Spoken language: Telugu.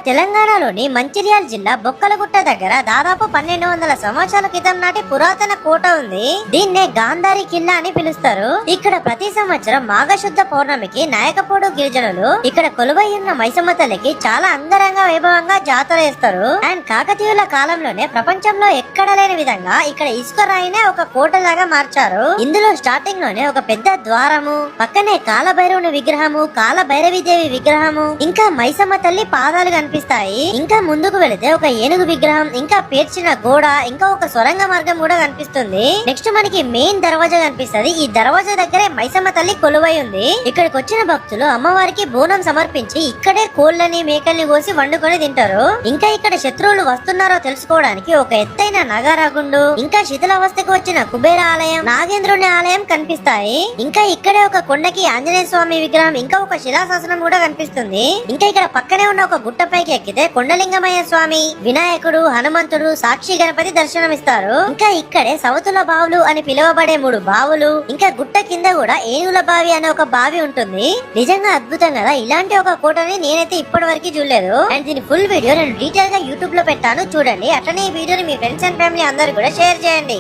తెలంగాణలోని మంచిర్యాల జిల్లా బొక్కలగుట్ట దగ్గర దాదాపు 1200 సంవత్సరాల క్రితం నాటి పురాతన కోట ఉంది. దీన్నే గాంధారి కిల్లా అని పిలుస్తారు. ఇక్కడ ప్రతి సంవత్సరం మాఘశుద్ధ పౌర్ణమికి నాయకపోడు గిరిజనులు ఇక్కడ కొలువై ఉన్న మైసమ్మ తల్లికి చాలా అంగరంగ వైభవంగా జాతర చేస్తారు. అండ్ కాకతీయుల కాలంలోనే ప్రపంచంలో ఎక్కడ లేని విధంగా ఇక్కడ ఇసుక రాయినే ఒక కోటలాగా మార్చారు. ఇందులో స్టార్టింగ్ లోనే ఒక పెద్ద ద్వారము, పక్కనే కాలభైరవుని విగ్రహము, కాలభైరవి దేవి విగ్రహము, ఇంకా మైసమ్మ తల్లి పాదాలు కనిపిస్తాయి. ఇంకా ముందుకు వెళితే ఒక ఏనుగు విగ్రహం, ఇంకా పేర్చిన గోడ, ఇంకా ఒక సొరంగ మార్గం కూడా కనిపిస్తుంది. నెక్స్ట్ మనకి మెయిన్ దర్వాజా కనిపిస్తుంది. ఈ దర్వాజా దగ్గరే మైసమ్మ తల్లి కొలువై ఉంది. ఇక్కడికి వచ్చిన భక్తులు అమ్మవారికి బోనం సమర్పించి ఇక్కడే కోళ్లని మేకల్ని కోసి వండుకొని తింటారు. ఇంకా ఇక్కడ శత్రువులు వస్తున్నారో తెలుసుకోవడానికి ఒక ఎత్తైన నగారాగుండు, ఇంకా శిథిలావస్థకు వచ్చిన కుబేర ఆలయం, నాగేంద్రుని ఆలయం కనిపిస్తాయి. ఇంకా ఇక్కడే ఒక కొండకి ఆంజనేయ స్వామి విగ్రహం, ఇంకా ఒక శిలాశాసనం కూడా కనిపిస్తుంది. ఇంకా ఇక్కడ పక్కనే ఉన్న ఒక గుట్టపైకి ఎక్కితే కొండలింగమయ్య స్వామి, వినాయకుడు, హనుమంతుడు, సాక్షి గణపతి దర్శనమిస్తారు. ఇంకా ఇక్కడే సవతుల బావులు అని పిలువబడే 3 బావులు, ఇంకా గుట్ట కింద కూడా ఏనుగుల బావి అనే ఒక బావి ఉంటుంది. నిజంగా అద్భుతం కదా. ఇలాంటి ఒక కోటని నేనైతే ఇప్పటి వరకు చూడలేదు. అండ్ దీని ఫుల్ వీడియో నేను డీటెయిల్ గా యూట్యూబ్ లో పెట్టాను, చూడండి. అట్లనే ఈ వీడియోని మీ ఫ్రెండ్స్ అండ్ ఫ్యామిలీ అందరు కూడా షేర్ చేయండి.